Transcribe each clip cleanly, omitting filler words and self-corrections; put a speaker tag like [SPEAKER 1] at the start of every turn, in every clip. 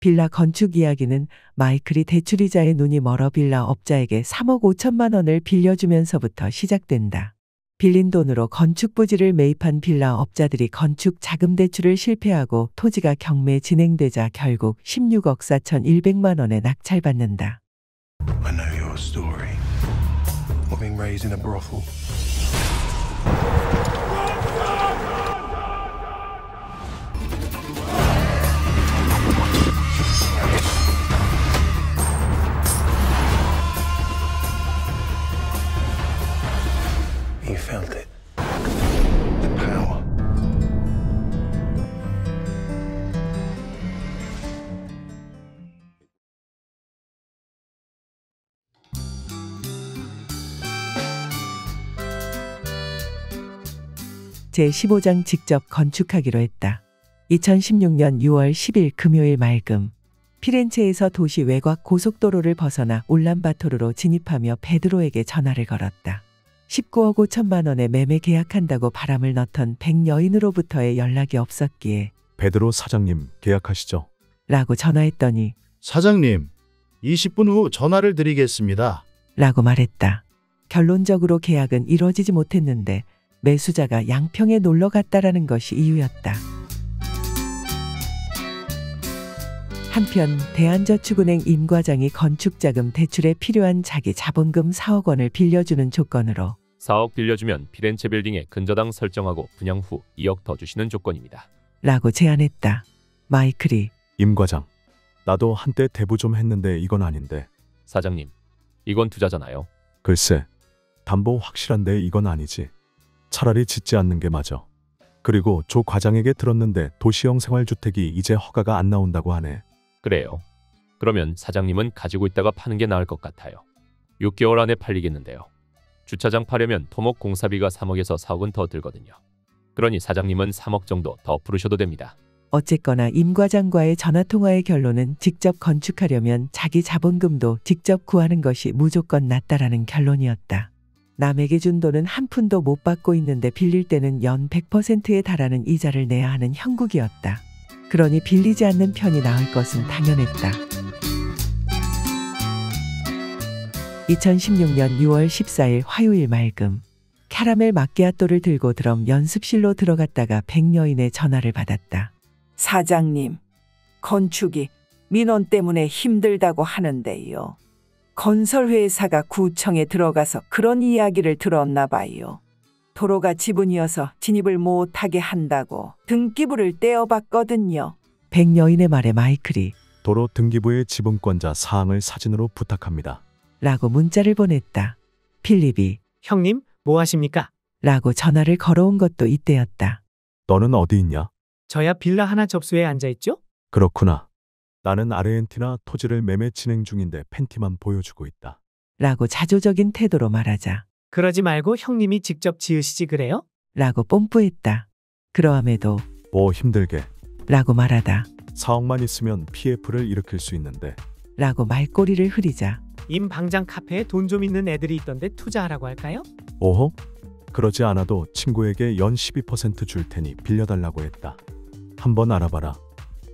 [SPEAKER 1] 빌라 건축 이야기는 마이클이 대출이자의 눈이 멀어 빌라 업자에게 3억 5천만 원을 빌려주면서부터 시작된다. 빌린 돈으로 건축 부지를 매입한 빌라 업자들이 건축 자금 대출을 실패하고 토지가 경매 진행되자 결국 16억 4,100만 원에 낙찰받는다.
[SPEAKER 2] I know your story. Being raised in a brothel. You felt it. The power.
[SPEAKER 1] 제15장 직접 건축하기로 했다. 2016년 6월 10일 금요일 맑음. 피렌체에서 도시 외곽 고속도로를 벗어나 울란바토르로 진입하며 베드로에게 전화를 걸었다. 19억 5천만 원에 매매 계약한다고 바람을 넣던 백여인으로부터의 연락이 없었기에
[SPEAKER 3] 베드로 사장님 계약하시죠?
[SPEAKER 1] 라고 전화했더니
[SPEAKER 4] 사장님, 20분 후 전화를 드리겠습니다.
[SPEAKER 1] 라고 말했다. 결론적으로 계약은 이루어지지 못했는데 매수자가 양평에 놀러 갔다라는 것이 이유였다. 한편 대한저축은행 임 과장이 건축자금 대출에 필요한 자기 자본금 4억 원을 빌려주는 조건으로
[SPEAKER 5] 4억 빌려주면 피렌체 빌딩에 근저당 설정하고 분양 후 2억 더 주시는 조건입니다.
[SPEAKER 1] 라고 제안했다. 마이클이
[SPEAKER 3] 임 과장, 나도 한때 대부 좀 했는데 이건 아닌데.
[SPEAKER 5] 사장님, 이건 투자잖아요.
[SPEAKER 3] 글쎄, 담보 확실한데 이건 아니지. 차라리 짓지 않는 게 맞아. 그리고 조 과장에게 들었는데 도시형 생활주택이 이제 허가가 안 나온다고 하네.
[SPEAKER 5] 그래요. 그러면 사장님은 가지고 있다가 파는 게 나을 것 같아요. 6개월 안에 팔리겠는데요. 주차장 파려면 토목 공사비가 3억에서 4억은 더 들거든요. 그러니 사장님은 3억 정도 더 부르셔도 됩니다.
[SPEAKER 1] 어쨌거나 임 과장과의 전화통화의 결론은 직접 건축하려면 자기 자본금도 직접 구하는 것이 무조건 낫다라는 결론이었다. 남에게 준 돈은 한 푼도 못 받고 있는데 빌릴 때는 연 100%에 달하는 이자를 내야 하는 형국이었다. 그러니 빌리지 않는 편이 나을 것은 당연했다. 2016년 6월 14일 화요일 맑음. 캐러멜 마끼아또를 들고 드럼 연습실로 들어갔다가 백여인의 전화를 받았다.
[SPEAKER 6] 사장님, 건축이 민원 때문에 힘들다고 하는데요. 건설회사가 구청에 들어가서 그런 이야기를 들었나 봐요. 도로가 지분이어서 진입을 못하게 한다고 등기부를 떼어봤거든요.
[SPEAKER 1] 백여인의 말에 마이클이
[SPEAKER 3] 도로 등기부의 지분권자 사항을 사진으로 부탁합니다.
[SPEAKER 1] 라고 문자를 보냈다. 필립이
[SPEAKER 7] 형님, 뭐 하십니까?
[SPEAKER 1] 라고 전화를 걸어온 것도 이때였다.
[SPEAKER 3] 너는 어디 있냐?
[SPEAKER 7] 저야 빌라 하나 접수에 앉아있죠?
[SPEAKER 3] 그렇구나. 나는 아르헨티나 토지를 매매 진행 중인데 팬티만 보여주고 있다.
[SPEAKER 1] 라고 자조적인 태도로 말하자.
[SPEAKER 7] 그러지 말고 형님이 직접 지으시지 그래요?
[SPEAKER 1] 라고 뽐뿌했다. 그러함에도
[SPEAKER 3] 뭐 힘들게.
[SPEAKER 1] 라고 말하다.
[SPEAKER 3] 4억만 있으면 PF를 일으킬 수 있는데.
[SPEAKER 1] 라고 말꼬리를 흐리자.
[SPEAKER 7] 임 방장 카페에 돈 좀 있는 애들이 있던데 투자하라고 할까요?
[SPEAKER 3] 오호? 그러지 않아도 친구에게 연 12% 줄 테니 빌려달라고 했다. 한번 알아봐라.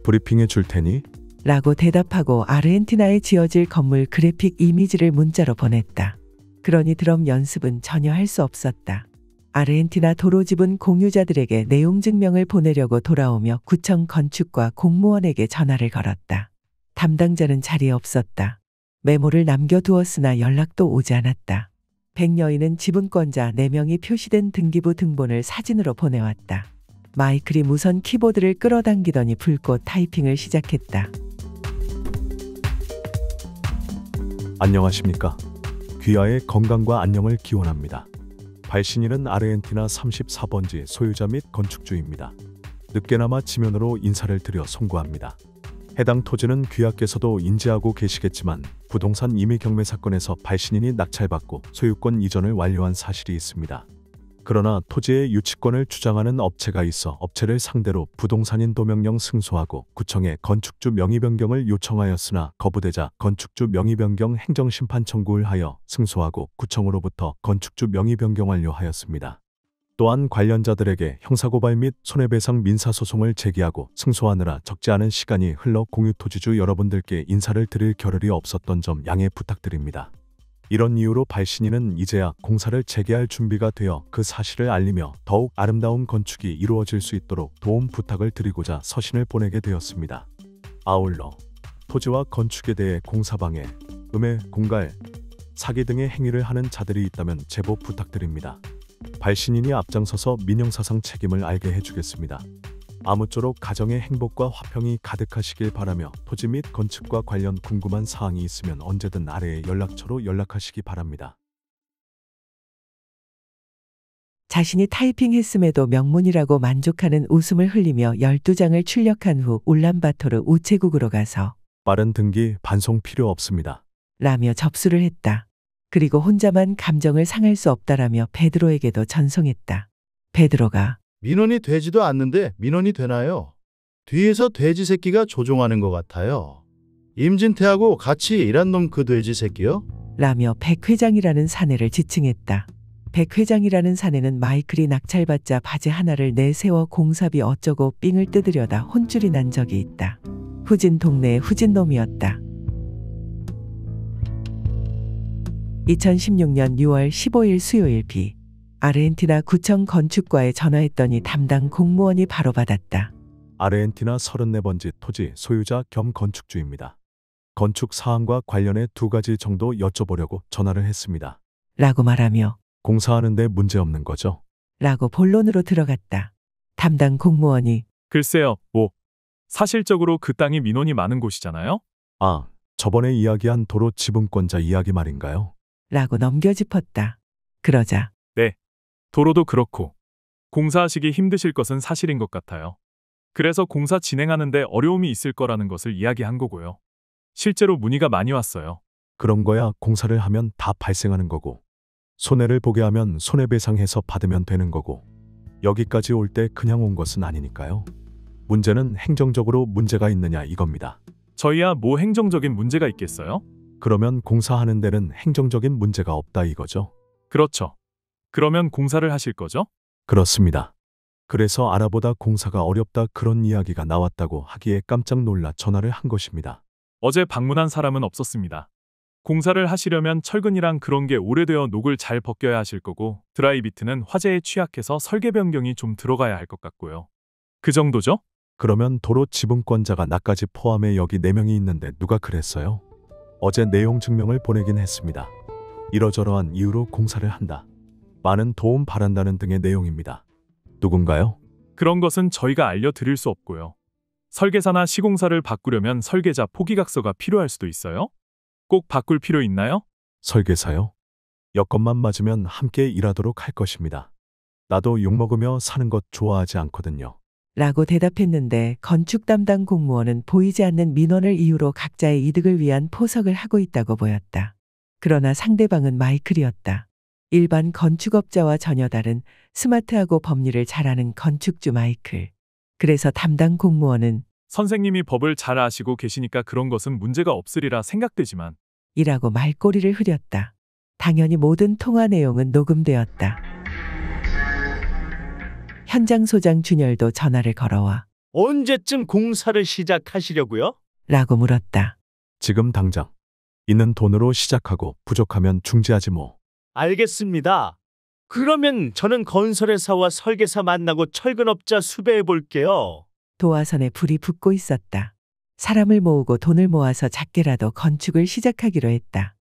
[SPEAKER 3] 브리핑해 줄 테니?
[SPEAKER 1] 라고 대답하고 아르헨티나에 지어질 건물 그래픽 이미지를 문자로 보냈다. 그러니 드럼 연습은 전혀 할 수 없었다. 아르헨티나 도로 지분 공유자들에게 내용 증명을 보내려고 돌아오며 구청 건축과 공무원에게 전화를 걸었다. 담당자는 자리에 없었다. 메모를 남겨두었으나 연락도 오지 않았다. 백여인은 지분권자 4명이 표시된 등기부 등본을 사진으로 보내왔다. 마이클이 무선 키보드를 끌어당기더니 불꽃 타이핑을 시작했다.
[SPEAKER 3] 안녕하십니까. 귀하의 건강과 안녕을 기원합니다. 발신인은 아르헨티나 34번지 소유자 및 건축주입니다. 늦게나마 지면으로 인사를 드려 송구합니다. 해당 토지는 귀하께서도 인지하고 계시겠지만 부동산 임의 경매 사건에서 발신인이 낙찰받고 소유권 이전을 완료한 사실이 있습니다. 그러나 토지의 유치권을 주장하는 업체가 있어 업체를 상대로 부동산인 도명령 승소하고 구청에 건축주 명의 변경을 요청하였으나 거부되자 건축주 명의 변경 행정심판 청구를 하여 승소하고 구청으로부터 건축주 명의 변경 완료하였습니다. 또한 관련자들에게 형사고발 및 손해배상 민사소송을 제기하고 승소하느라 적지 않은 시간이 흘러 공유토지주 여러분들께 인사를 드릴 겨를이 없었던 점 양해 부탁드립니다. 이런 이유로 발신인은 이제야 공사를 재개할 준비가 되어 그 사실을 알리며 더욱 아름다운 건축이 이루어질 수 있도록 도움 부탁을 드리고자 서신을 보내게 되었습니다. 아울러 토지와 건축에 대해 공사방해, 음해, 공갈, 사기 등의 행위를 하는 자들이 있다면 제보 부탁드립니다. 발신인이 앞장서서 민형사상 책임을 알게 해주겠습니다. 아무쪼록 가정의 행복과 화평이 가득하시길 바라며 토지 및 건축과 관련 궁금한 사항이 있으면 언제든 아래의 연락처로 연락하시기 바랍니다.
[SPEAKER 1] 자신이 타이핑했음에도 명문이라고 만족하는 웃음을 흘리며 12장을 출력한 후 울란바토르 우체국으로 가서
[SPEAKER 3] 빠른 등기 반송 필요 없습니다.
[SPEAKER 1] 라며 접수를 했다. 그리고 혼자만 감정을 상할 수 없다라며 베드로에게도 전송했다. 베드로가
[SPEAKER 4] 민원이 되지도 않는데 민원이 되나요? 뒤에서 돼지 새끼가 조종하는 것 같아요. 임진태하고 같이 일한 놈 그 돼지 새끼요?
[SPEAKER 1] 라며 백 회장이라는 사내를 지칭했다. 백 회장이라는 사내는 마이클이 낙찰받자 바지 하나를 내세워 공사비 어쩌고 삥을 뜯으려다 혼쭐이 난 적이 있다. 후진 동네의 후진 놈이었다. 2016년 6월 15일 수요일 비. 아르헨티나 구청 건축과에 전화했더니 담당 공무원이 바로 받았다.
[SPEAKER 3] 아르헨티나 34번지 토지 소유자 겸 건축주입니다. 건축 사항과 관련해 2가지 정도 여쭤보려고 전화를 했습니다.
[SPEAKER 1] 라고 말하며
[SPEAKER 3] 공사하는데 문제 없는 거죠?
[SPEAKER 1] 라고 본론으로 들어갔다. 담당 공무원이
[SPEAKER 8] 글쎄요, 사실적으로 그 땅이 민원이 많은 곳이잖아요?
[SPEAKER 3] 아, 저번에 이야기한 도로 지분권자 이야기 말인가요?
[SPEAKER 1] 라고 넘겨짚었다. 그러자
[SPEAKER 8] 도로도 그렇고 공사하시기 힘드실 것은 사실인 것 같아요. 그래서 공사 진행하는데 어려움이 있을 거라는 것을 이야기한 거고요. 실제로 문의가 많이 왔어요.
[SPEAKER 3] 그런 거야 공사를 하면 다 발생하는 거고 손해를 보게 하면 손해배상해서 받으면 되는 거고 여기까지 올 때 그냥 온 것은 아니니까요. 문제는 행정적으로 문제가 있느냐 이겁니다.
[SPEAKER 8] 저희야 뭐 행정적인 문제가 있겠어요?
[SPEAKER 3] 그러면 공사하는 데는 행정적인 문제가 없다 이거죠?
[SPEAKER 8] 그렇죠. 그러면 공사를 하실 거죠?
[SPEAKER 3] 그렇습니다. 그래서 알아보다 공사가 어렵다 그런 이야기가 나왔다고 하기에 깜짝 놀라 전화를 한 것입니다.
[SPEAKER 8] 어제 방문한 사람은 없었습니다. 공사를 하시려면 철근이랑 그런 게 오래되어 녹을 잘 벗겨야 하실 거고 드라이비트는 화재에 취약해서 설계 변경이 좀 들어가야 할 것 같고요. 그 정도죠?
[SPEAKER 3] 그러면 도로 지분권자가 나까지 포함해 여기 4명이 있는데 누가 그랬어요? 어제 내용 증명을 보내긴 했습니다. 이러저러한 이유로 공사를 한다. 많은 도움 바란다는 등의 내용입니다. 누군가요?
[SPEAKER 8] 그런 것은 저희가 알려드릴 수 없고요. 설계사나 시공사를 바꾸려면 설계자 포기각서가 필요할 수도 있어요? 꼭 바꿀 필요 있나요?
[SPEAKER 3] 설계사요? 여건만 맞으면 함께 일하도록 할 것입니다. 나도 욕먹으며 사는 것 좋아하지 않거든요.
[SPEAKER 1] 라고 대답했는데 건축 담당 공무원은 보이지 않는 민원을 이유로 각자의 이득을 위한 포석을 하고 있다고 보였다. 그러나 상대방은 마이클이었다. 일반 건축업자와 전혀 다른 스마트하고 법리를 잘 아는 건축주 마이클. 그래서 담당 공무원은
[SPEAKER 8] 선생님이 법을 잘 아시고 계시니까 그런 것은 문제가 없으리라 생각되지만
[SPEAKER 1] 이라고 말꼬리를 흐렸다. 당연히 모든 통화 내용은 녹음되었다. 현장 소장 준열도 전화를 걸어와
[SPEAKER 9] 언제쯤 공사를 시작하시려고요?
[SPEAKER 1] 라고 물었다.
[SPEAKER 3] 지금 당장. 있는 돈으로 시작하고 부족하면 중지하지 뭐.
[SPEAKER 9] 알겠습니다. 그러면 저는 건설회사와 설계사 만나고 철근업자 수배해 볼게요.
[SPEAKER 1] 도화선에 불이 붙고 있었다. 사람을 모으고 돈을 모아서 작게라도 건축을 시작하기로 했다.